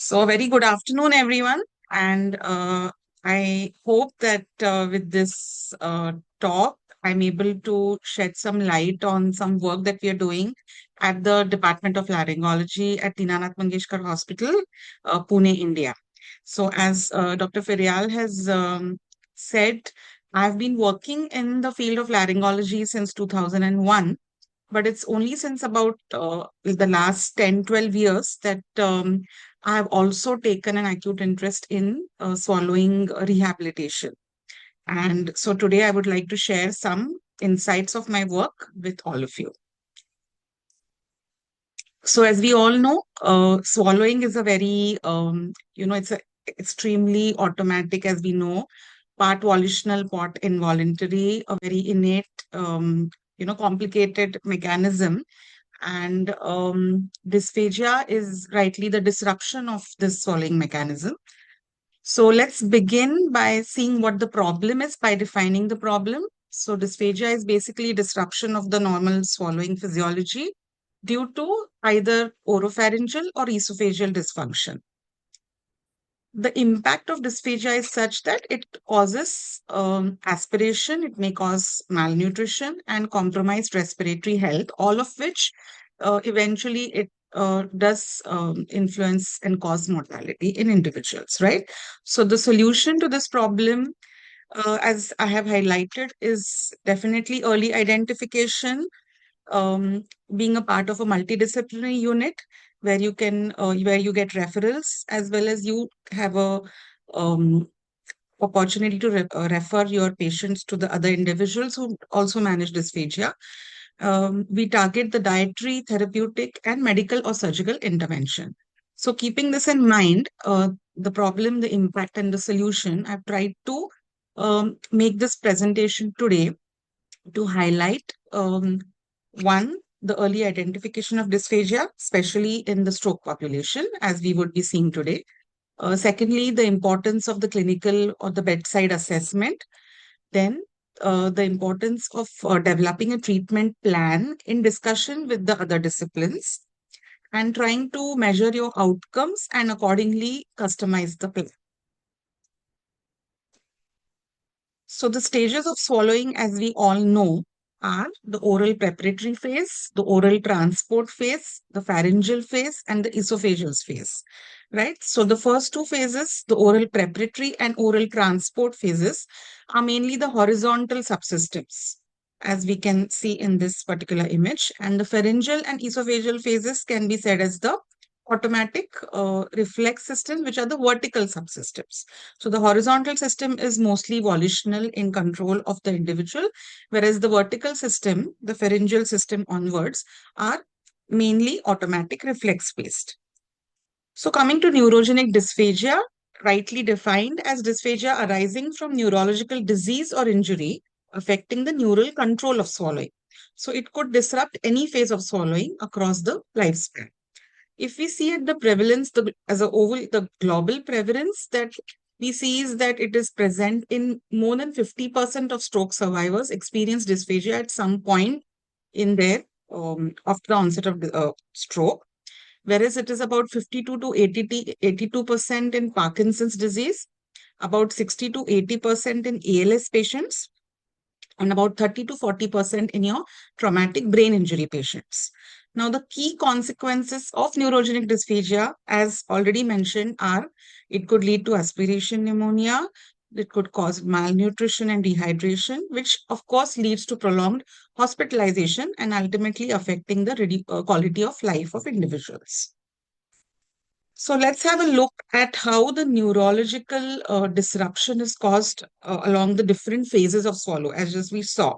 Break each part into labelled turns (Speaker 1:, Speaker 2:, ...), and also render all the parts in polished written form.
Speaker 1: So, very good afternoon, everyone. And I hope that with this talk, I'm able to shed some light on some work that we are doing at the Department of Laryngology at Dinanath Mangeshkar Hospital, Pune, India. So, as Dr. Ferial has said, I've been working in the field of laryngology since 2001, but it's only since about the last 10, 12 years that I have also taken an acute interest in swallowing rehabilitation. And so today I would like to share some insights of my work with all of you. So as we all know, swallowing is a very, it's a extremely automatic, as we know, part volitional, part involuntary, a very innate, complicated mechanism. And dysphagia is rightly the disruption of this swallowing mechanism. So let's begin by seeing what the problem is by defining the problem. So dysphagia is basically disruption of the normal swallowing physiology due to either oropharyngeal or esophageal dysfunction. The impact of dysphagia is such that it causes aspiration, it may cause malnutrition and compromised respiratory health, all of which eventually it does influence and cause mortality in individuals, right? So the solution to this problem, as I have highlighted, is definitely early identification, um, being a part of a multidisciplinary unit where you get referrals as well as you have a um, opportunity to refer your patients to the other individuals who also manage dysphagia. We target the dietary, therapeutic, and medical or surgical intervention. So, keeping this in mind, the problem, the impact, and the solution, I've tried to make this presentation today to highlight one, the early identification of dysphagia, especially in the stroke population, as we would be seeing today. Secondly, the importance of the clinical or the bedside assessment. Then, the importance of developing a treatment plan in discussion with the other disciplines and trying to measure your outcomes and accordingly customize the plan. So the stages of swallowing, as we all know, are the oral preparatory phase, the oral transport phase, the pharyngeal phase, and the esophageal phase, right? So the first two phases, the oral preparatory and oral transport phases, are mainly the horizontal subsystems, as we can see in this particular image. And the pharyngeal and esophageal phases can be said as the automatic reflex systems, which are the vertical subsystems. So the horizontal system is mostly volitional in control of the individual, whereas the vertical system, the pharyngeal system onwards, are mainly automatic reflex based. So coming to neurogenic dysphagia, rightly defined as dysphagia arising from neurological disease or injury affecting the neural control of swallowing. So it could disrupt any phase of swallowing across the lifespan. If we see at the prevalence, as a overall, the global prevalence that we see is that it is present in more than 50% of stroke survivors experience dysphagia at some point in their after the onset of stroke, whereas it is about 52 to 82% in Parkinson's disease, about 60 to 80% in ALS patients, and about 30 to 40% in your traumatic brain injury patients. Now, the key consequences of neurogenic dysphagia, as already mentioned, are it could lead to aspiration pneumonia, it could cause malnutrition and dehydration, which of course leads to prolonged hospitalization and ultimately affecting the quality of life of individuals. So let's have a look at how the neurological disruption is caused along the different phases of swallow, as just we saw.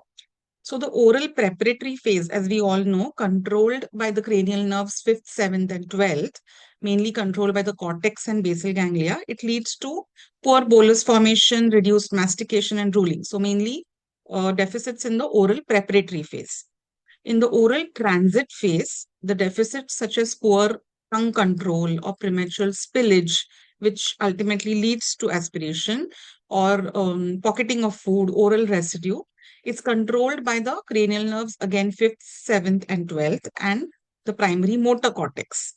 Speaker 1: So the oral preparatory phase, as we all know, controlled by the cranial nerves 5th, 7th, and 12th, mainly controlled by the cortex and basal ganglia, it leads to poor bolus formation, reduced mastication, and drooling. So mainly deficits in the oral preparatory phase. In the oral transit phase, the deficits such as poor tongue control or premature spillage, which ultimately leads to aspiration or pocketing of food, oral residue, is controlled by the cranial nerves, again, 5th, 7th, and 12th, and the primary motor cortex.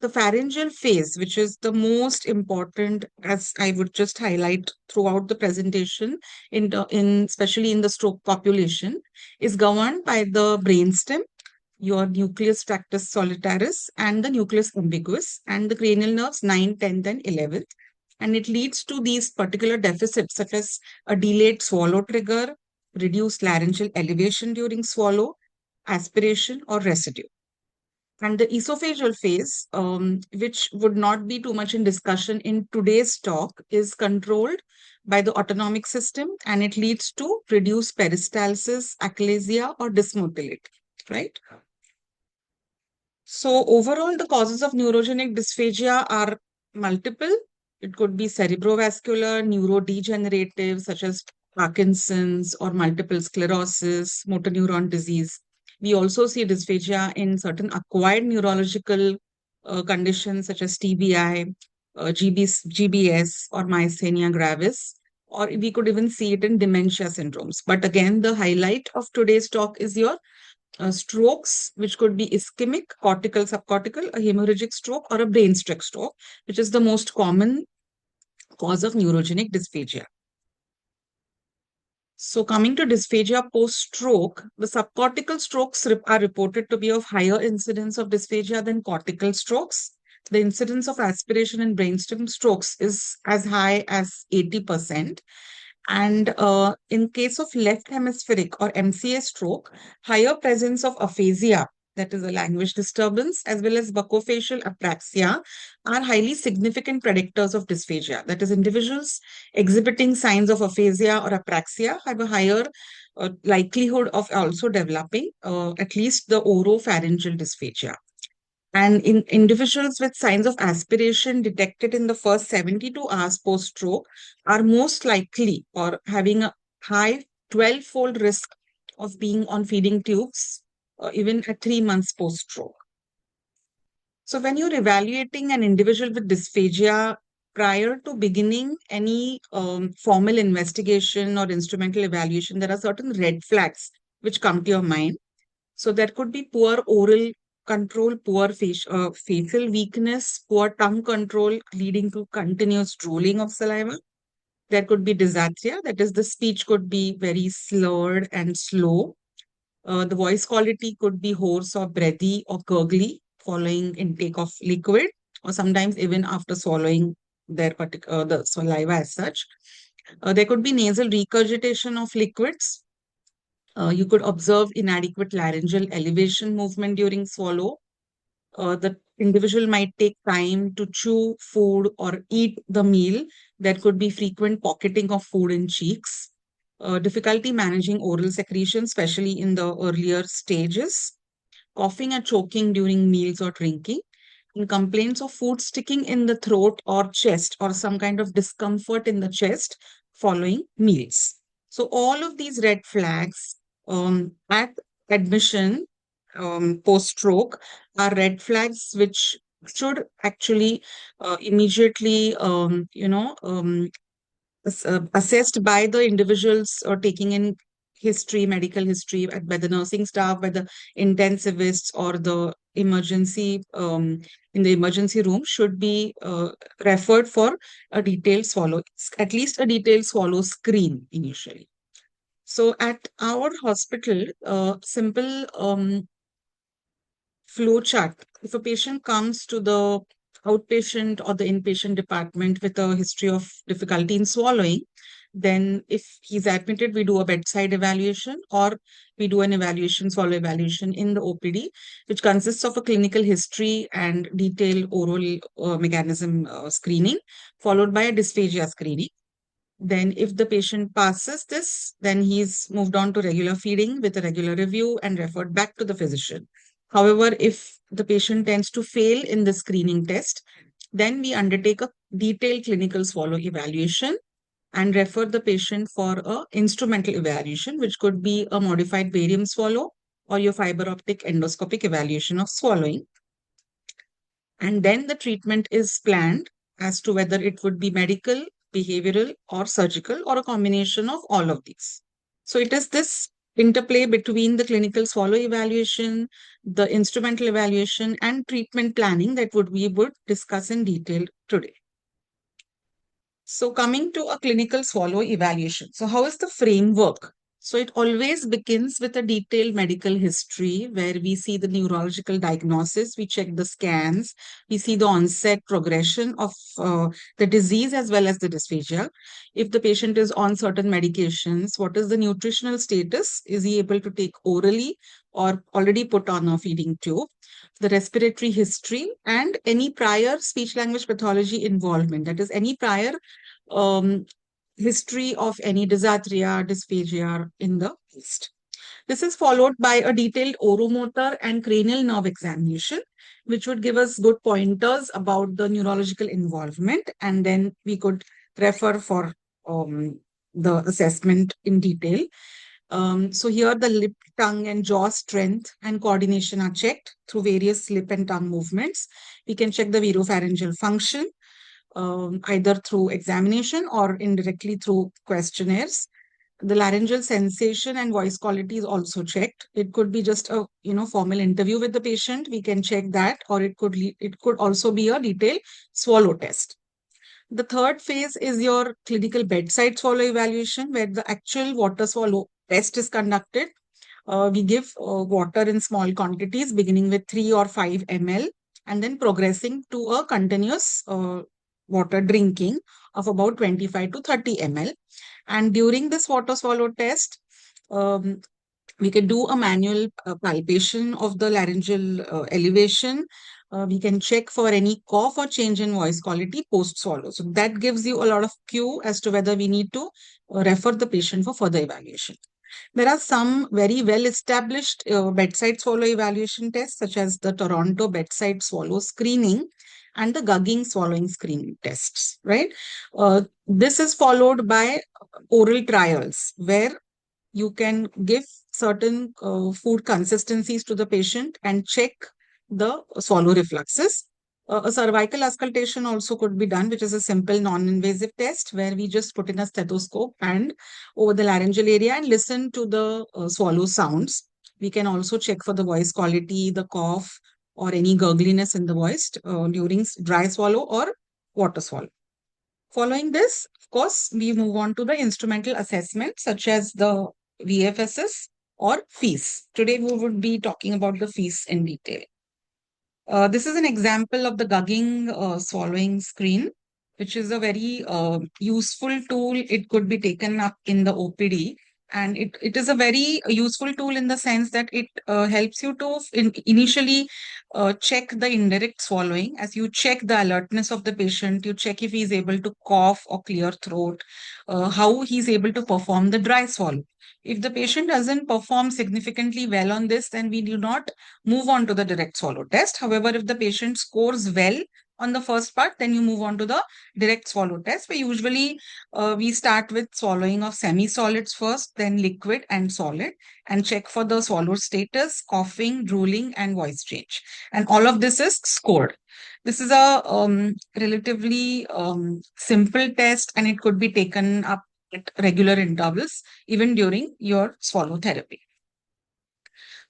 Speaker 1: The pharyngeal phase, which is the most important, as I would just highlight throughout the presentation, in especially in the stroke population, is governed by the brainstem, your nucleus tractus solitarius, and the nucleus ambiguous, and the cranial nerves 9, 10th, and 11th. And it leads to these particular deficits, such as a delayed swallow trigger, reduced laryngeal elevation during swallow, aspiration, or residue. And the esophageal phase, which would not be too much in discussion in today's talk, is controlled by the autonomic system, and it leads to reduced peristalsis, achalasia, or dysmotility, right? So overall, the causes of neurogenic dysphagia are multiple. It could be cerebrovascular, neurodegenerative, such as Parkinson's or multiple sclerosis, motor neuron disease. We also see dysphagia in certain acquired neurological conditions such as TBI, GBS, or myasthenia gravis. Or we could even see it in dementia syndromes. But again, the highlight of today's talk is your strokes, which could be ischemic, cortical, subcortical, a hemorrhagic stroke, or a brain stroke, which is the most common cause of neurogenic dysphagia. So coming to dysphagia post-stroke, the subcortical strokes are reported to be of higher incidence of dysphagia than cortical strokes. The incidence of aspiration in brainstem strokes is as high as 80%. And in case of left hemispheric or MCA stroke, higher presence of aphasia, that is a language disturbance, as well as buccofacial apraxia are highly significant predictors of dysphagia. That is, individuals exhibiting signs of aphasia or apraxia have a higher likelihood of also developing at least the oropharyngeal dysphagia. And in individuals with signs of aspiration detected in the first 72 hours post-stroke are most likely or having a high 12-fold risk of being on feeding tubes, even at 3 months post-stroke. So when you're evaluating an individual with dysphagia, prior to beginning any formal investigation or instrumental evaluation, there are certain red flags which come to your mind. So there could be poor oral control, poor facial weakness, poor tongue control leading to continuous drooling of saliva. There could be dysarthria, that is, the speech could be very slurred and slow. The voice quality could be hoarse or breathy or gurgly following intake of liquid, or sometimes even after swallowing the saliva as such. There could be nasal regurgitation of liquids. You could observe inadequate laryngeal elevation movement during swallow. The individual might take time to chew food or eat the meal. There could be frequent pocketing of food in cheeks. Difficulty managing oral secretion, especially in the earlier stages. Coughing and choking during meals or drinking. And complaints of food sticking in the throat or chest, or some kind of discomfort in the chest following meals. So all of these red flags at admission post-stroke are red flags which should actually immediately, assessed by the individuals or taking in history, medical history, by the nursing staff, by the intensivists, or the emergency in the emergency room, should be referred for a detailed swallow, at least a detailed swallow screen initially. So at our hospital, simple flow chart. If a patient comes to the outpatient or the inpatient department with a history of difficulty in swallowing, then if he's admitted, we do a bedside evaluation, or we do an evaluation, swallow evaluation in the OPD, which consists of a clinical history and detailed oral mechanism screening, followed by a dysphagia screening. Then if the patient passes this, then he's moved on to regular feeding with a regular review and referred back to the physician. However, if the patient tends to fail in the screening test, then we undertake a detailed clinical swallow evaluation and refer the patient for a instrumental evaluation, which could be a modified barium swallow or your fiber optic endoscopic evaluation of swallowing. And then the treatment is planned as to whether it would be medical, behavioral, or surgical, or a combination of all of these. So it is this interplay between the clinical swallow evaluation, the instrumental evaluation, and treatment planning that we would discuss in detail today. So coming to a clinical swallow evaluation. So how is the framework? So it always begins with a detailed medical history where we see the neurological diagnosis, we check the scans, we see the onset progression of the disease as well as the dysphagia. If the patient is on certain medications, what is the nutritional status? Is he able to take orally or already put on a feeding tube? The respiratory history and any prior speech language pathology involvement, that is any prior um, history of any dysarthria, dysphagia in the past. This is followed by a detailed oromotor and cranial nerve examination, which would give us good pointers about the neurological involvement, and then we could refer for the assessment in detail. So here the lip, tongue, and jaw strength and coordination are checked through various lip and tongue movements. We can check the viropharyngeal function, either through examination or indirectly through questionnaires. The laryngeal sensation and voice quality is also checked. It could be just a formal interview with the patient. We can check that, or it could also be a detailed swallow test. The third phase is your clinical bedside swallow evaluation, where the actual water swallow test is conducted. We give water in small quantities, beginning with 3 or 5 ml, and then progressing to a continuous water drinking of about 25 to 30 ml. And during this water swallow test, um, we can do a manual palpation of the laryngeal elevation. We can check for any cough or change in voice quality post swallow. So that gives you a lot of cue as to whether we need to refer the patient for further evaluation. There are some very well established bedside swallow evaluation tests, such as the Toronto bedside swallow screening and the Gugging swallowing screening tests, right? This is followed by oral trials where you can give certain food consistencies to the patient and check the swallow refluxes. A cervical auscultation also could be done, which is a simple non-invasive test where we just put in a stethoscope and over the laryngeal area and listen to the swallow sounds. We can also check for the voice quality, the cough, or any gurgliness in the voice during dry swallow or water swallow. Following this, of course, we move on to the instrumental assessment such as the VFSS or FEES. Today, we would be talking about the FEES in detail. This is an example of the Gugging swallowing screen, which is a very useful tool. It could be taken up in the OPD. And it is a very useful tool in the sense that it helps you to initially check the indirect swallowing. As you check the alertness of the patient, you check if he's able to cough or clear throat, how he's able to perform the dry swallow. If the patient doesn't perform significantly well on this, then we do not move on to the direct swallow test. However, if the patient scores well on the first part, then you move on to the direct swallow test, where usually we start with swallowing of semi-solids first, then liquid and solid, and check for the swallow status, coughing, drooling, and voice change. And all of this is scored. This is a relatively simple test, and it could be taken up at regular intervals, even during your swallow therapy.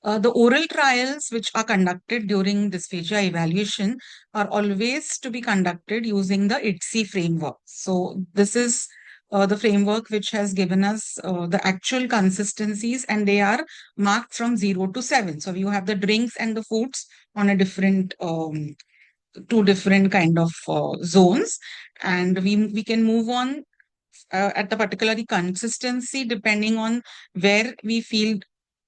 Speaker 1: The oral trials which are conducted during dysphagia evaluation are always to be conducted using the ITSI framework. So this is the framework which has given us the actual consistencies, and they are marked from 0 to 7. So you have the drinks and the foods on a different two different kind of zones, and we can move on at the particular consistency depending on where we feel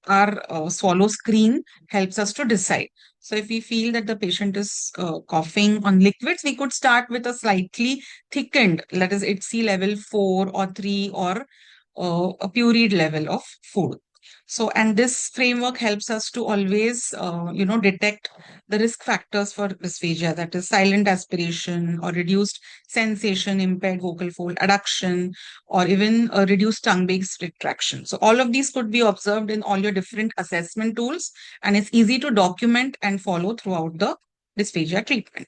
Speaker 1: our swallow screen helps us to decide. So if we feel that the patient is coughing on liquids, we could start with a slightly thickened, that is ITSI level 4 or 3, or a pureed level of food. So, and this framework helps us to always, detect the risk factors for dysphagia, that is silent aspiration or reduced sensation, impaired vocal fold adduction, or even a reduced tongue-based retraction. So all of these could be observed in all your different assessment tools, and it's easy to document and follow throughout the dysphagia treatment.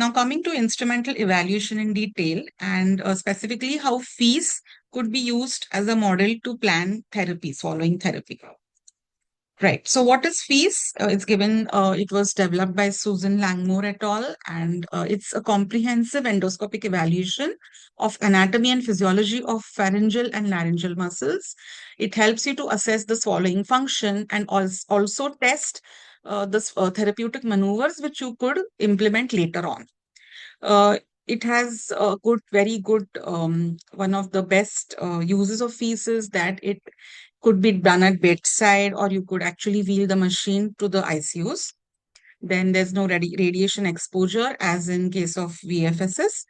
Speaker 1: Now, coming to instrumental evaluation in detail and specifically how fees could be used as a model to plan therapy, swallowing therapy. Right. So, what is FEAS? It's given, it was developed by Susan Langmore et al., and it's a comprehensive endoscopic evaluation of anatomy and physiology of pharyngeal and laryngeal muscles. It helps you to assess the swallowing function and also test the therapeutic maneuvers which you could implement later on. Uh, it has a good, very good, one of the best uses of FEAS is that it could be done at bedside, or you could actually wheel the machine to the ICUs. Then there's no radiation exposure, as in case of VFSS.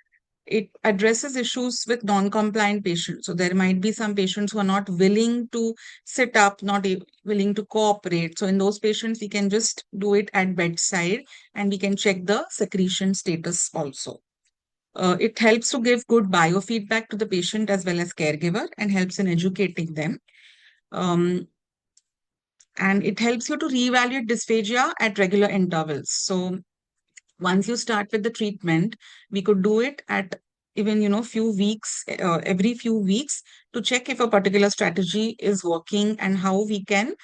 Speaker 1: It addresses issues with non-compliant patients. So there might be some patients who are not willing to sit up, not willing to cooperate. So in those patients, we can just do it at bedside and we can check the secretion status also. It helps to give good biofeedback to the patient as well as caregiver and helps in educating them. Um, and it helps you to reevaluate dysphagia at regular intervals. So once you start with the treatment, we could do it at even, few weeks, every few weeks to check if a particular strategy is working and how we can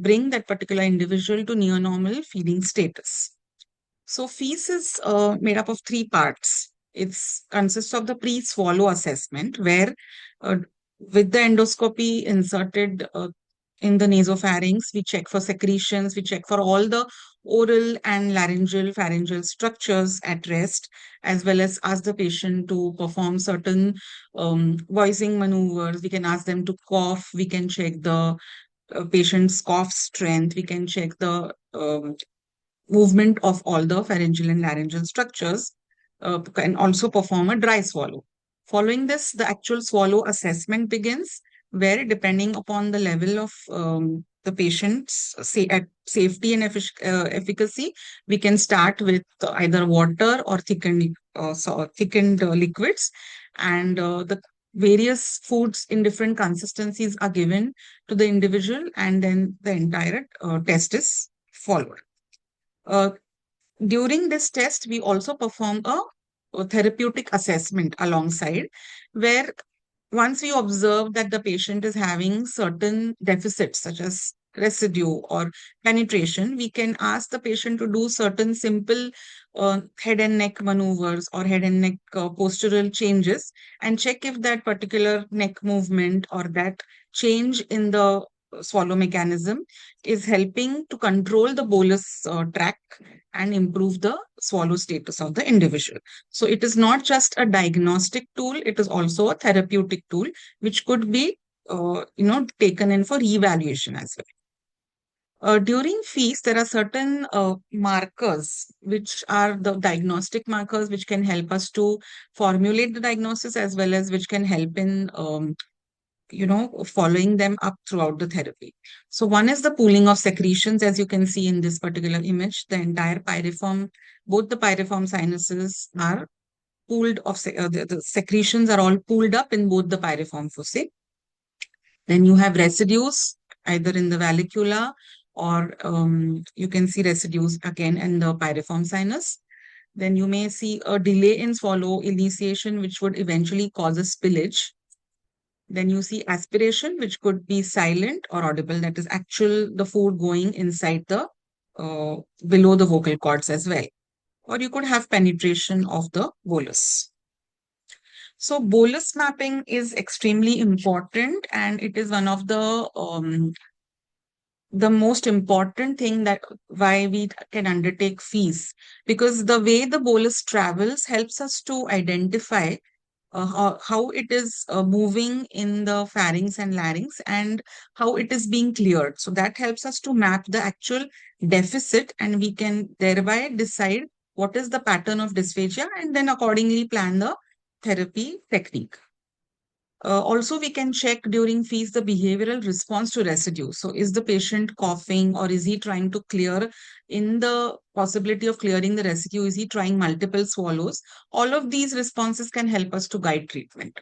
Speaker 1: bring that particular individual to near normal feeding status. So FEAS is made up of three parts. It consists of the pre-swallow assessment, where uh, with the endoscopy inserted in the nasopharynx, we check for secretions, we check for all the oral and laryngeal, pharyngeal structures at rest, as well as ask the patient to perform certain voicing maneuvers. We can ask them to cough, we can check the patient's cough strength, we can check the movement of all the pharyngeal and laryngeal structures, can also perform a dry swallow. Following this, the actual swallow assessment begins, where depending upon the level of the patient's safety and efficacy, we can start with either water or thickened liquids, and the various foods in different consistencies are given to the individual, and then the entire test is followed. Uh, During this test, we also perform a therapeutic assessment alongside, where once we observe that the patient is having certain deficits, such as residue or penetration, we can ask the patient to do certain simple head and neck maneuvers or head and neck postural changes and check if that particular neck movement or that change in the swallow mechanism is helping to control the bolus tract and improve the swallow status of the individual. So it is not just a diagnostic tool, it is also a therapeutic tool, which could be, taken in for evaluation as well. During FEAS, there are certain markers, which are the diagnostic markers, which can help us to formulate the diagnosis as well as which can help in following them up throughout the therapy. So one is the pooling of secretions, as you can see in this particular image. The entire piriform, both the piriform sinuses are pooled the secretions are all pooled up in both the piriform foci. Then you have residues either in the vallicula, or you can see residues again in the piriform sinus. Then you may see a delay in swallow initiation, which would eventually cause a spillage. Then you see aspiration, which could be silent or audible, that is actual the food going inside the below the vocal cords as well. Or you could have penetration of the bolus. So bolus mapping is extremely important, and it is one of the most important thing that why we can undertake FEAS, because the way the bolus travels helps us to identify how it is moving in the pharynx and larynx and how it is being cleared. So that helps us to map the actual deficit, and we can thereby decide what is the pattern of dysphagia and then accordingly plan the therapy technique. Also, we can check during FEAS the behavioral response to residue. So, is the patient coughing, or is he trying to clear in the possibility of clearing the residue? Is he trying multiple swallows? All of these responses can help us to guide treatment.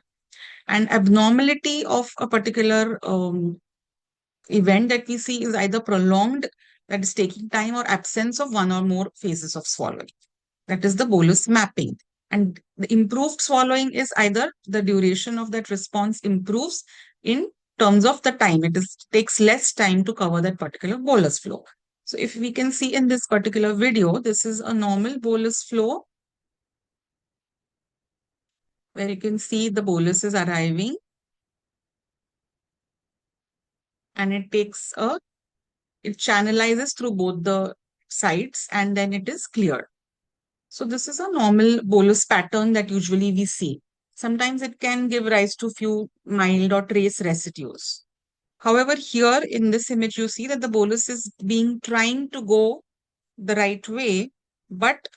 Speaker 1: And abnormality of a particular event that we see is either prolonged, that is taking time, or absence of one or more phases of swallowing. That is the bolus mapping. And the improved swallowing is either the duration of that response improves in terms of the time. Takes less time to cover that particular bolus flow. So if we can see in this particular video, this is a normal bolus flow where you can see the bolus is arriving and it channelizes through both the sides and then it is cleared. So this is a normal bolus pattern that usually we see. Sometimes it can give rise to few mild or trace residues. However, here in this image, you see that the bolus is trying to go the right way, but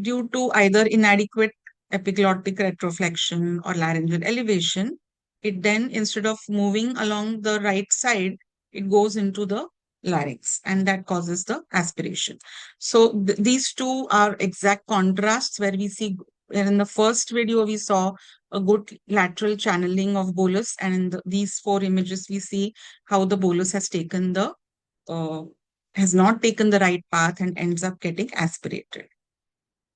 Speaker 1: due to either inadequate epiglottic retroflexion or laryngeal elevation, it then, instead of moving along the right side, it goes into the larynx and that causes the aspiration. So these two are exact contrasts where we see in the first video we saw a good lateral channeling of bolus, and in these four images we see how the bolus uh, has not taken the right path and ends up getting aspirated.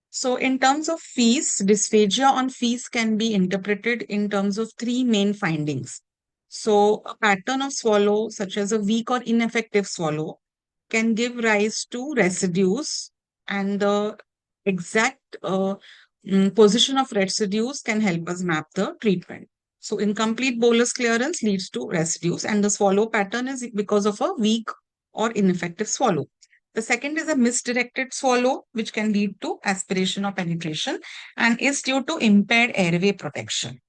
Speaker 1: So in terms of fees, dysphagia on fees can be interpreted in terms of three main findings. So a pattern of swallow, such as a weak or ineffective swallow, can give rise to residues, and the exact position of residues can help us map the treatment. So incomplete bolus clearance leads to residues, and the swallow pattern is because of a weak or ineffective swallow. The second is a misdirected swallow, which can lead to aspiration or penetration and is due to impaired airway protection.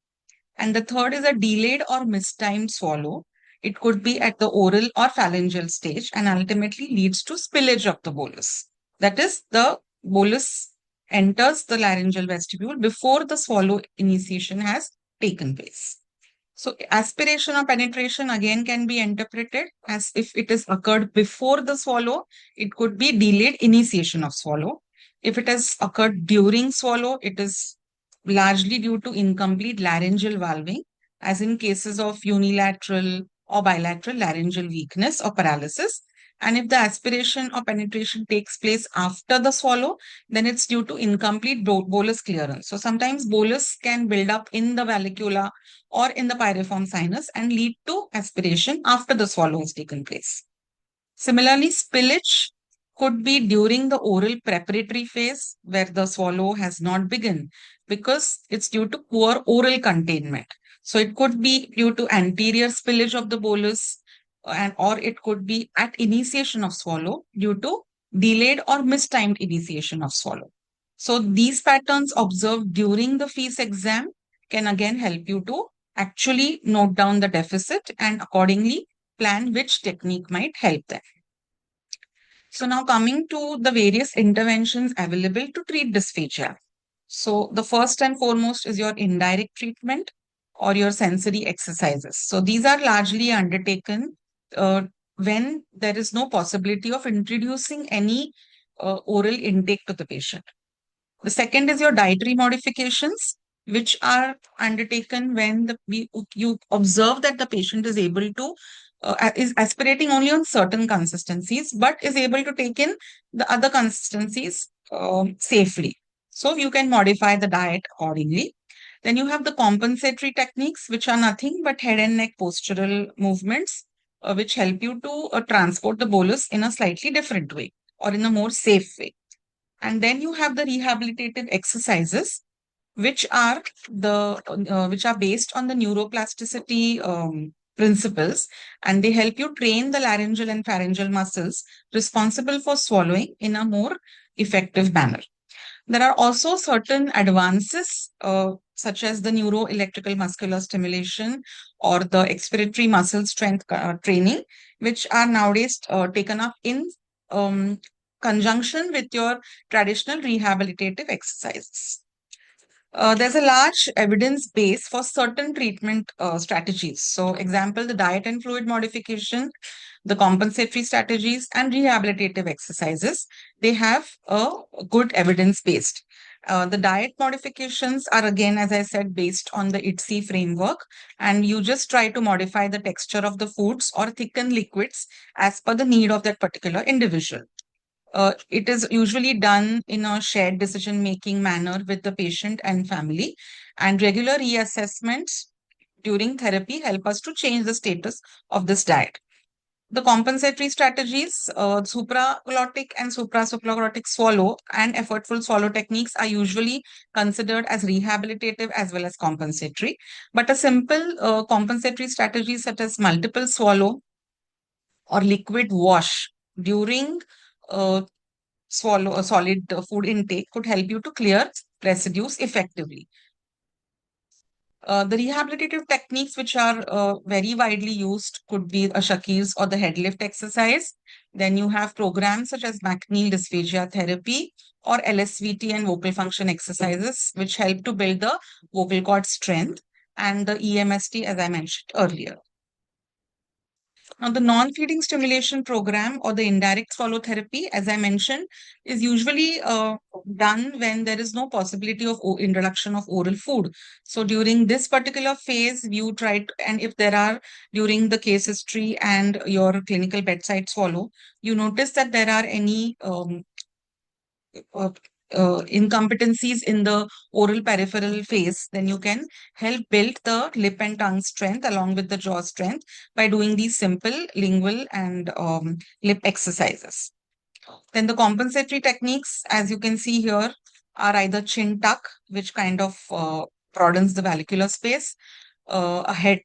Speaker 1: And the third is a delayed or mistimed swallow. It could be at the oral or pharyngeal stage and ultimately leads to spillage of the bolus. That is, the bolus enters the laryngeal vestibule before the swallow initiation has taken place. So aspiration or penetration again can be interpreted as if it has occurred before the swallow, it could be delayed initiation of swallow. If it has occurred during swallow, it is largely due to incomplete laryngeal valving, as in cases of unilateral or bilateral laryngeal weakness or paralysis. And if the aspiration or penetration takes place after the swallow, then it's due to incomplete bolus clearance. So sometimes bolus can build up in the vallecula or in the pyriform sinus and lead to aspiration after the swallow has taken place. Similarly, spillage could be during the oral preparatory phase where the swallow has not begun because it's due to poor oral containment. So it could be due to anterior spillage of the bolus, and or it could be at initiation of swallow due to delayed or mistimed initiation of swallow. So these patterns observed during the fees exam can again help you to actually note down the deficit and accordingly plan which technique might help them. So now coming to the various interventions available to treat dysphagia. So the first and foremost is your indirect treatment or your sensory exercises. So these are largely undertaken uh, when there is no possibility of introducing any oral intake to the patient. The second is your dietary modifications, which are undertaken when you observe that the patient is able to is aspirating only on certain consistencies, but is able to take in the other consistencies safely. So you can modify the diet accordingly. Then you have the compensatory techniques, which are nothing but head and neck postural movements, which help you to transport the bolus in a slightly different way or in a more safe way. And then you have the rehabilitative exercises, which are which are based on the neuroplasticity principles, and they help you train the laryngeal and pharyngeal muscles responsible for swallowing in a more effective manner. There are also certain advances, such as the neuroelectrical muscular stimulation or the expiratory muscle strength training, which are nowadays taken up in um, conjunction with your traditional rehabilitative exercises. There's a large evidence base for certain treatment strategies. So, example, the diet and fluid modification, the compensatory strategies, and rehabilitative exercises, they have a good evidence based. The diet modifications are again, as I said, based on the ITSE framework, and you just try to modify the texture of the foods or thicken liquids as per the need of that particular individual. It is usually done in a shared decision making manner with the patient and family, and regular reassessments during therapy help us to change the status of this diet. The compensatory strategies, supraglottic and suprasupraglottic swallow and effortful swallow techniques are usually considered as rehabilitative as well as compensatory. But a simple compensatory strategy such as multiple swallow or liquid wash during uh, swallow a solid food intake could help you to clear residues effectively. The rehabilitative techniques which are very widely used could be a Shakir's or the head lift exercise. Then you have programs such as McNeil dysphagia therapy or LSVT and vocal function exercises, which help to build the vocal cord strength, and the EMST, as I mentioned earlier. Now, the non-feeding stimulation program or the indirect swallow therapy, as I mentioned, is usually done when there is no possibility of introduction of oral food. So during this particular phase, you try to, and if there are during the case history and your clinical bedside swallow, you notice that there are any uh, incompetencies in the oral peripheral phase, then you can help build the lip and tongue strength along with the jaw strength by doing these simple lingual and lip exercises. Then the compensatory techniques, as you can see here, are either chin tuck, which kind of broadens the valvular space, a head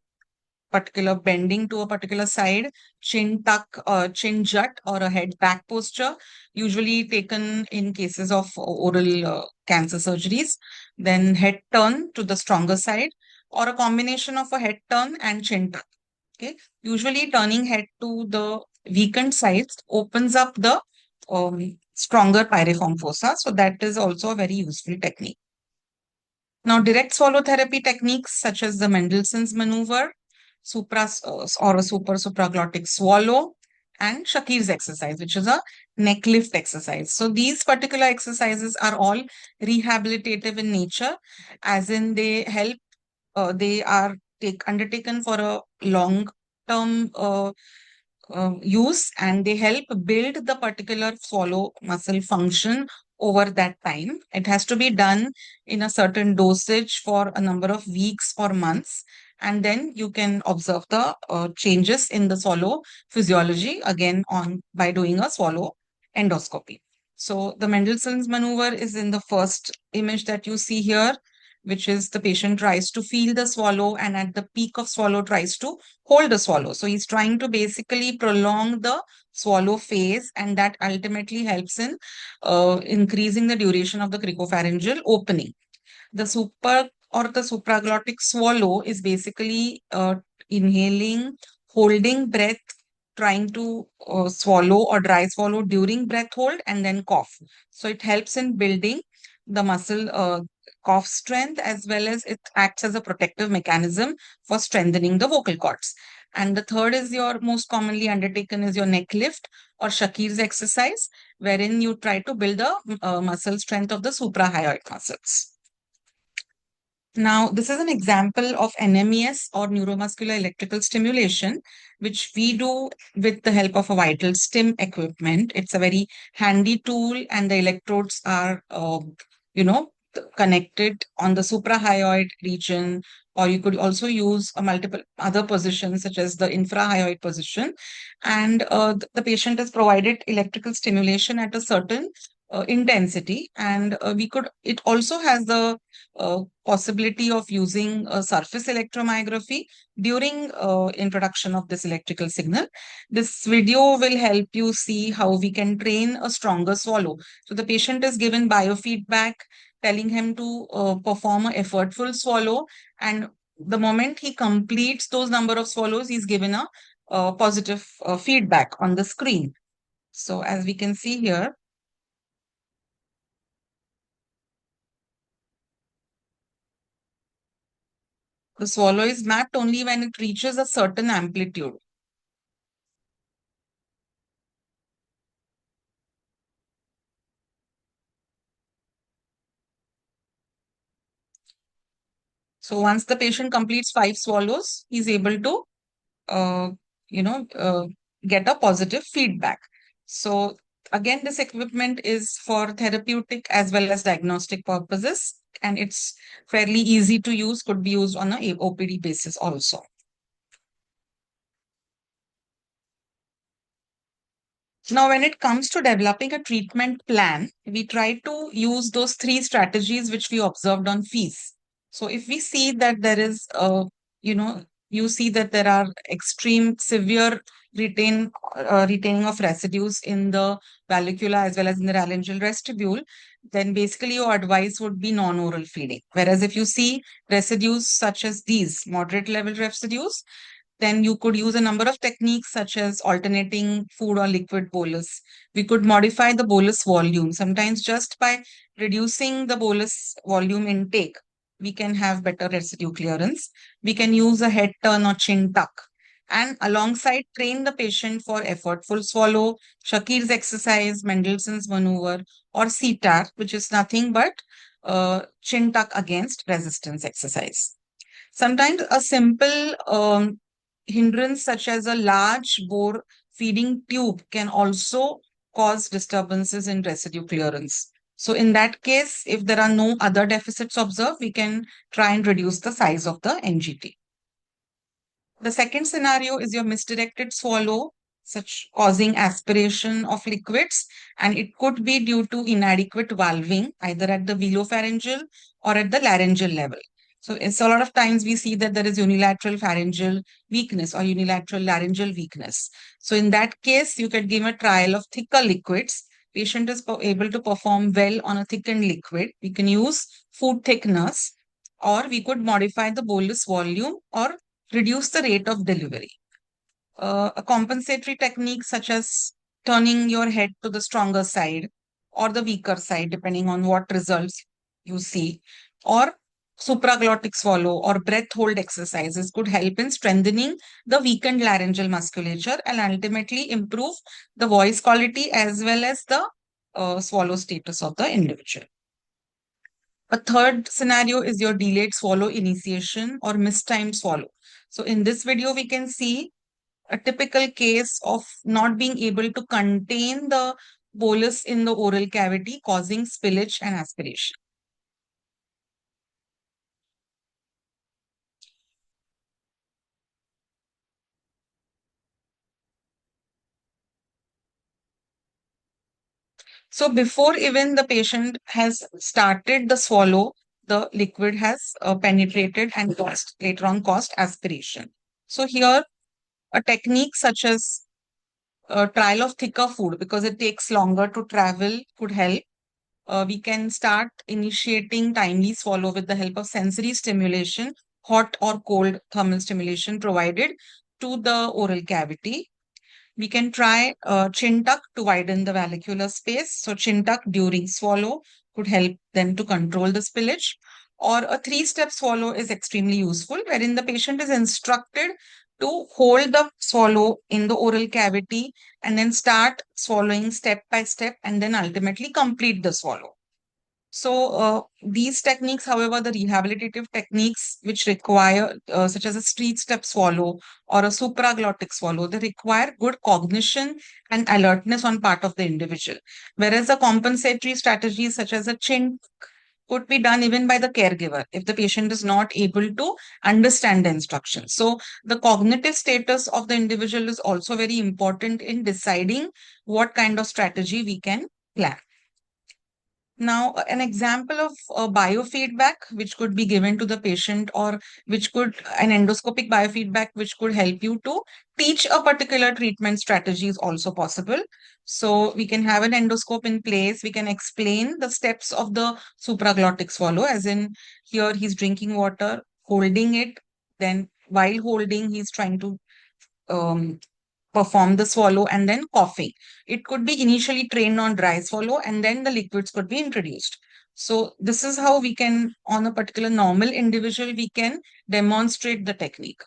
Speaker 1: particular bending to a particular side, chin tuck, chin jut, or a head back posture, usually taken in cases of oral cancer surgeries. Then head turn to the stronger side, or a combination of a head turn and chin tuck. Okay, usually turning head to the weakened sides opens up the stronger piriform fossa. So that is also a very useful technique. Now, direct swallow therapy techniques such as the Mendelssohn's maneuver, or a supraglottic swallow, and Shakir's exercise, which is a neck lift exercise. So these particular exercises are all rehabilitative in nature, as in they help. They are undertaken for a long term use, and they help build the particular swallow muscle function over that time. It has to be done in a certain dosage for a number of weeks or months, and then you can observe the changes in the swallow physiology again on by doing a swallow endoscopy. So the Mendelssohn's maneuver is in the first image that you see here, which is the patient tries to feel the swallow and at the peak of swallow tries to hold the swallow. So he's trying to basically prolong the swallow phase, and that ultimately helps in increasing the duration of the cricopharyngeal opening. The super or the supraglottic swallow is basically inhaling, holding breath, trying to swallow or dry swallow during breath hold and then cough. So it helps in building the muscle cough strength, as well as it acts as a protective mechanism for strengthening the vocal cords. And the third is your most commonly undertaken is your neck lift or Shakir's exercise, wherein you try to build the muscle strength of the suprahyoid muscles. Now, this is an example of NMES or neuromuscular electrical stimulation, which we do with the help of a vital stim equipment. It's a very handy tool, and the electrodes are, connected on the suprahyoid region, or you could also use a multiple other positions such as the infrahyoid position. And the patient is provided electrical stimulation at a certain intensity, and it also has the possibility of using surface electromyography during introduction of this electrical signal. This video will help you see how we can train a stronger swallow. So the patient is given biofeedback telling him to perform an effortful swallow, and the moment he completes those number of swallows, he's given a positive feedback on the screen. So as we can see here, the swallow is mapped only when it reaches a certain amplitude. So once the patient completes 5 swallows, he's able to, uh, you know, uh, get a positive feedback. So Again, this equipment is for therapeutic as well as diagnostic purposes, and it's fairly easy to use, could be used on a OPD basis also. Now, when it comes to developing a treatment plan, we try to use those three strategies which we observed on fees. So, if we see that there is you know, you see that there are extreme severe retaining of residues in the valvula as well as in the laryngeal vestibule, then basically your advice would be non-oral feeding. Whereas if you see residues such as these moderate level residues, then you could use a number of techniques such as alternating food or liquid bolus. We could modify the bolus volume. Sometimes just by reducing the bolus volume intake, we can have better residue clearance. We can use a head turn or chin tuck. And alongside, train the patient for effortful swallow, Shakir's exercise, Mendelssohn's maneuver, or CTAR, which is nothing but chin tuck against resistance exercise. Sometimes a simple hindrance, such as a large bore feeding tube, can also cause disturbances in residue clearance. So, in that case, if there are no other deficits observed, we can try and reduce the size of the NGT. The second scenario is your misdirected swallow, such causing aspiration of liquids, and it could be due to inadequate valving, either at the velopharyngeal or at the laryngeal level. So, it's a lot of times we see that there is unilateral pharyngeal weakness or unilateral laryngeal weakness. So, in that case, you could give a trial of thicker liquids. Patient is able to perform well on a thickened liquid. We can use food thickeners, or we could modify the bolus volume or reduce the rate of delivery. A compensatory technique such as turning your head to the stronger side or the weaker side, depending on what results you see, or supraglottic swallow or breath hold exercises could help in strengthening the weakened laryngeal musculature and ultimately improve the voice quality as well as the swallow status of the individual. A third scenario is your delayed swallow initiation or mistimed swallow. So in this video, we can see a typical case of not being able to contain the bolus in the oral cavity, causing spillage and aspiration. So before even the patient has started the swallow, the liquid has penetrated and later on caused aspiration. So here, a technique such as a trial of thicker food, because it takes longer to travel, could help. We can start initiating timely swallow with the help of sensory stimulation, hot or cold thermal stimulation provided to the oral cavity. We can try chin tuck to widen the valvular space. So chin tuck during swallow could help them to control the spillage. Or a three-step swallow is extremely useful, wherein the patient is instructed to hold the swallow in the oral cavity and then start swallowing step by step and then ultimately complete the swallow. So these techniques, however, the rehabilitative techniques which require, such as a street step swallow or a supraglottic swallow, they require good cognition and alertness on part of the individual. Whereas the compensatory strategies such as a chin could be done even by the caregiver if the patient is not able to understand the instructions. So the cognitive status of the individual is also very important in deciding what kind of strategy we can plan. Now, an example of biofeedback which could be given to the patient, or which could, an endoscopic biofeedback which could help you to teach a particular treatment strategy is also possible. So we can have an endoscope in place. We can explain the steps of the supraglottic swallow, as in here he's drinking water, holding it, then while holding, he's trying to um, perform the swallow and then coughing. It could be initially trained on dry swallow and then the liquids could be introduced. So this is how we can, on a particular normal individual, we can demonstrate the technique.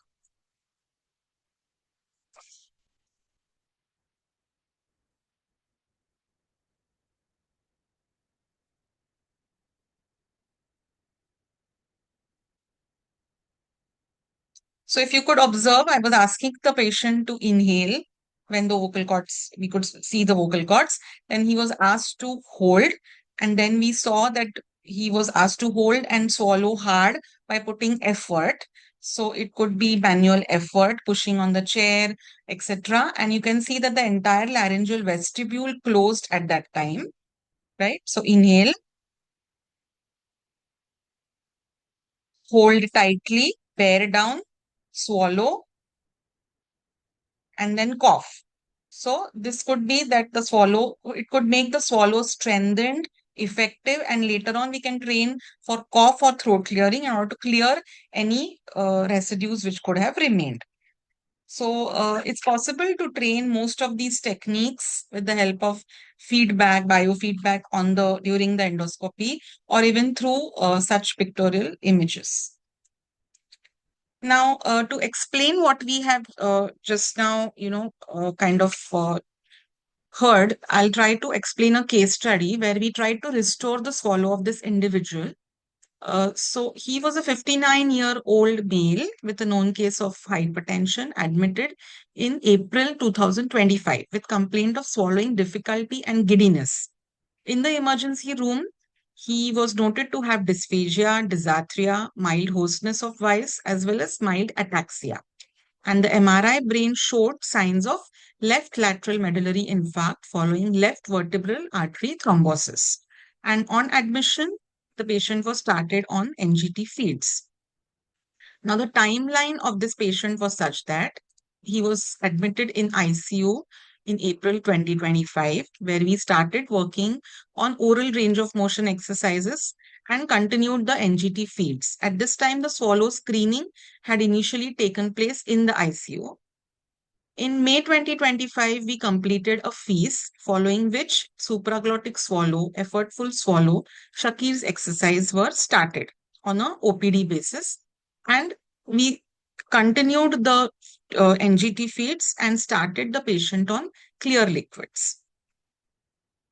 Speaker 1: So if you could observe, I was asking the patient to inhale when the vocal cords, we could see the vocal cords. Then he was asked to hold, and then we saw that he was asked to hold and swallow hard by putting effort. So it could be manual effort, pushing on the chair, etc. And you can see that the entire laryngeal vestibule closed at that time, right? So inhale, hold tightly, bear down, swallow, and then cough. So this could be that the swallow, it could make the swallow strengthened, effective, and later on we can train for cough or throat clearing in order to clear any residues which could have remained. So it's possible to train most of these techniques with the help of feedback, biofeedback on the during the endoscopy, or even through such pictorial images. Now, to explain what we have just now, kind of heard, I'll try to explain a case study where we tried to restore the swallow of this individual. So he was a 59-year-old male with a known case of hypertension admitted in April 2025 with complaint of swallowing difficulty and giddiness. In the emergency room, he was noted to have dysphagia, dysarthria, mild hoarseness of voice, as well as mild ataxia. And the MRI brain showed signs of left lateral medullary infarct following left vertebral artery thrombosis. And on admission, the patient was started on NGT feeds. Now, the timeline of this patient was such that he was admitted in ICU in April 2025, where we started working on oral range of motion exercises and continued the NGT feeds. At this time, the swallow screening had initially taken place in the ICU. In May 2025, we completed a feast, following which supraglottic swallow, effortful swallow, Shakir's exercise were started on a OPD basis. And we continued the NGT feeds and started the patient on clear liquids.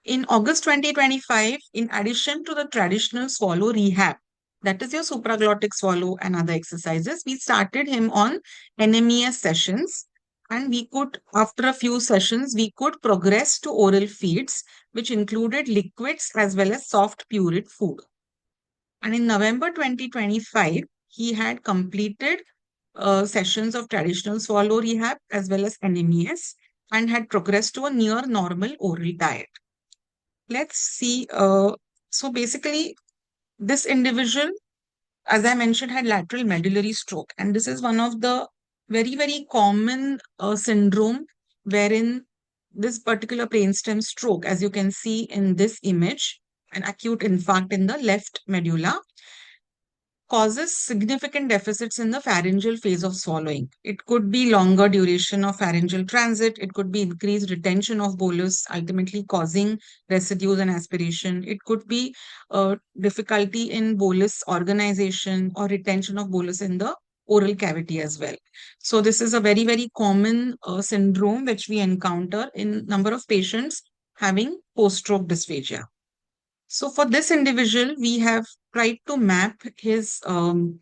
Speaker 1: In August 2025, in addition to the traditional swallow rehab, that is your supraglottic swallow and other exercises, we started him on NMES sessions. And we could, after a few sessions, we could progress to oral feeds, which included liquids as well as soft pureed food. And in November 2025, he had completed sessions of traditional swallow rehab as well as NMES and had progressed to a near normal oral diet. Let's see. So basically, this individual, as I mentioned, had lateral medullary stroke. And this is one of the very, very common syndrome wherein this particular brainstem stroke, as you can see in this image, an acute infarct in the left medulla, causes significant deficits in the pharyngeal phase of swallowing. It could be longer duration of pharyngeal transit. It could be increased retention of bolus, ultimately causing residues and aspiration. It could be difficulty in bolus organization or retention of bolus in the oral cavity as well. So this is a very, very common syndrome which we encounter in number of patients having post-stroke dysphagia. So for this individual, we have tried to map his,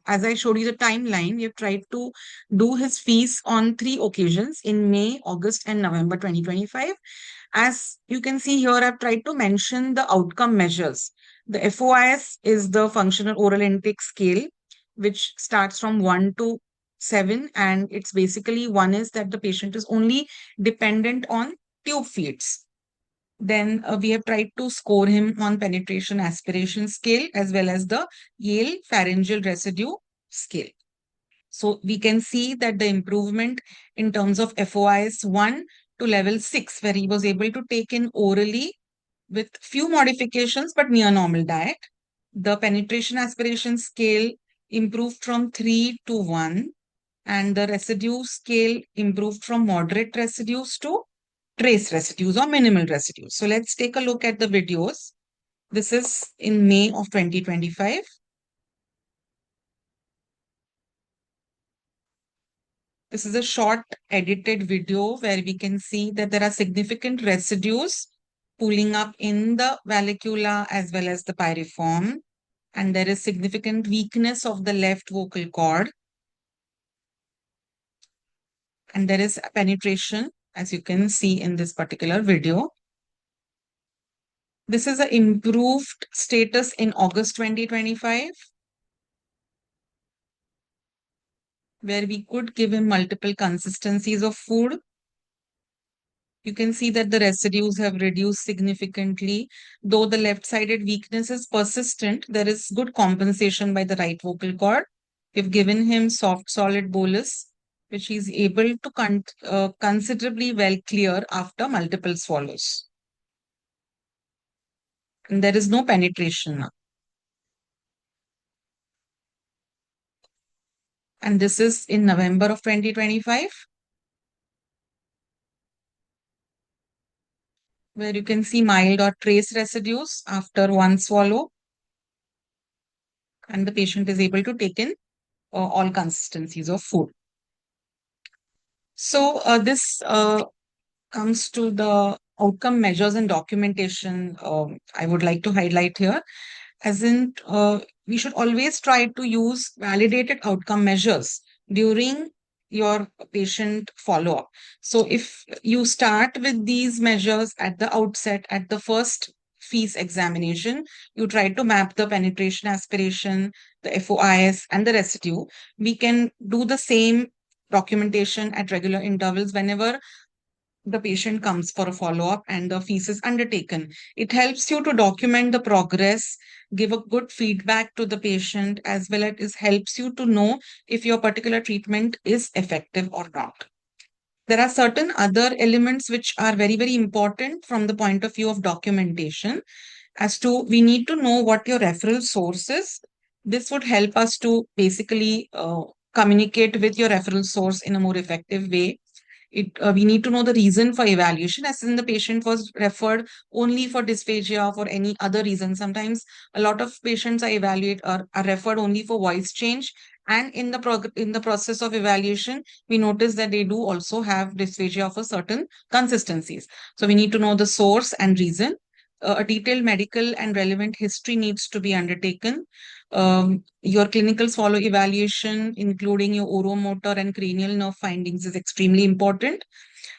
Speaker 1: as I showed you the timeline, we have tried to do his fees on 3 occasions in May, August, and November 2025. As you can see here, I've tried to mention the outcome measures. The FOIS is the functional oral intake scale, which starts from 1 to 7. And it's basically one is that the patient is only dependent on tube feeds. Then we have tried to score him on penetration aspiration scale as well as the Yale pharyngeal residue scale. So we can see that the improvement in terms of FOIS 1 to level 6, where he was able to take in orally with few modifications but near normal diet. The penetration aspiration scale improved from 3 to 1, and the residue scale improved from moderate residues to trace residues or minimal residues. So let's take a look at the videos. This is in May of 2025. This is a short edited video where we can see that there are significant residues pooling up in the vallecula as well as the pyriform. And there is significant weakness of the left vocal cord. And there is penetration as you can see in this particular video. This is an improved status in August 2025, where we could give him multiple consistencies of food. You can see that the residues have reduced significantly. Though the left-sided weakness is persistent, there is good compensation by the right vocal cord. We've given him soft solid bolus, which he's able to considerably well clear after multiple swallows. And there is no penetration now. And this is in November of 2025, where you can see mild or trace residues after one swallow, and the patient is able to take in all consistencies of food. So this comes to the outcome measures and documentation I would like to highlight here, as in we should always try to use validated outcome measures during your patient follow-up. So if you start with these measures at the outset, at the first fees examination, you try to map the penetration aspiration, the FOIS, and the residue. We can do the same documentation at regular intervals whenever the patient comes for a follow-up and the fees is undertaken. It helps you to document the progress, give a good feedback to the patient, as well as it helps you to know if your particular treatment is effective or not. There are certain other elements which are very, very important from the point of view of documentation. As to, we need to know what your referral source is. This would help us to basically communicate with your referral source in a more effective way. We need to know the reason for evaluation, as in the patient was referred only for dysphagia or for any other reason. Sometimes a lot of patients are referred only for voice change, and in the process of evaluation, we notice that they do also have dysphagia for certain consistencies. So we need to know the source and reason. A detailed medical and relevant history needs to be undertaken. Your clinical swallow evaluation, including your oromotor and cranial nerve findings, is extremely important.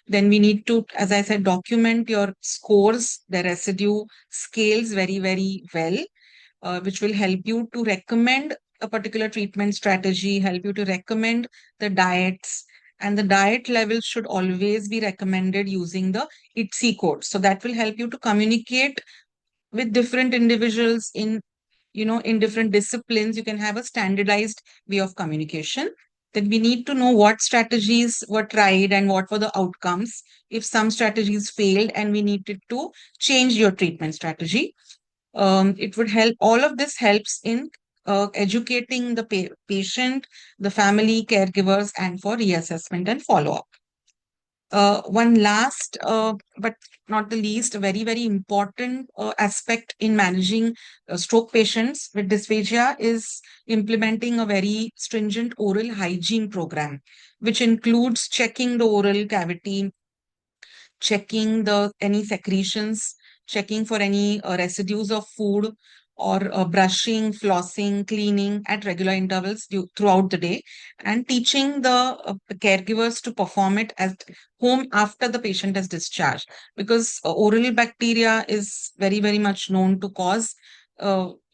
Speaker 1: Then we need to, as I said, document your scores, the residue scales very, very well, which will help you to recommend a particular treatment strategy, help you to recommend the diets. And the diet levels should always be recommended using the ITSI code. So that will help you to communicate with different individuals in different disciplines. You can have a standardized way of communication. Then we need to know what strategies were tried and what were the outcomes. If some strategies failed and we needed to change your treatment strategy, it would help. All of this helps in educating the patient, the family, caregivers, and for reassessment and follow-up. One last, but not the least, a very, very important aspect in managing stroke patients with dysphagia is implementing a very stringent oral hygiene program, which includes checking the oral cavity, checking the any secretions, checking for any residues of food, or brushing, flossing, cleaning at regular intervals throughout the day, and teaching the caregivers to perform it at home after the patient is discharged. Because oral bacteria is very, very much known to cause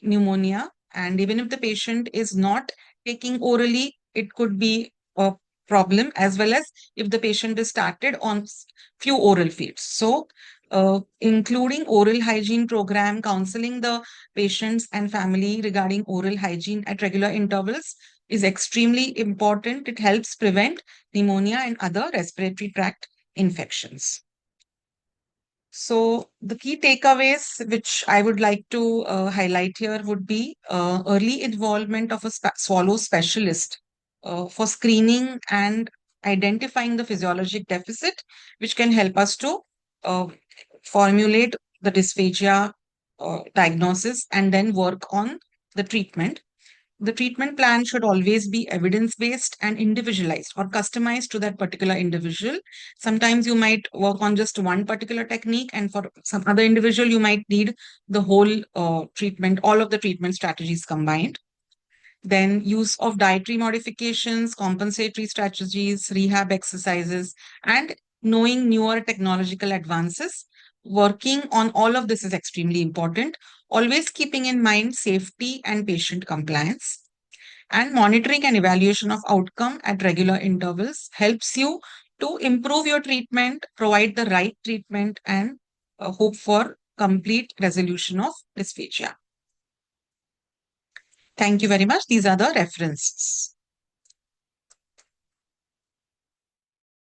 Speaker 1: pneumonia. And even if the patient is not taking orally, it could be a problem, as well as if the patient is started on few oral feeds. So including oral hygiene program, counseling the patients and family regarding oral hygiene at regular intervals is extremely important. It helps prevent pneumonia and other respiratory tract infections. So the key takeaways which I would like to highlight here would be early involvement of a swallow specialist for screening and identifying the physiologic deficit, which can help us to uh, formulate the dysphagia diagnosis and then work on the treatment. The treatment plan should always be evidence-based and individualized or customized to that particular individual. Sometimes you might work on just one particular technique, and for some other individual, you might need the whole treatment, all of the treatment strategies combined. Then use of dietary modifications, compensatory strategies, rehab exercises, and knowing newer technological advances. Working on all of this is extremely important. Always keeping in mind safety and patient compliance. And monitoring and evaluation of outcome at regular intervals helps you to improve your treatment, provide the right treatment, and hope for complete resolution of dysphagia. Thank you very much. These are the references.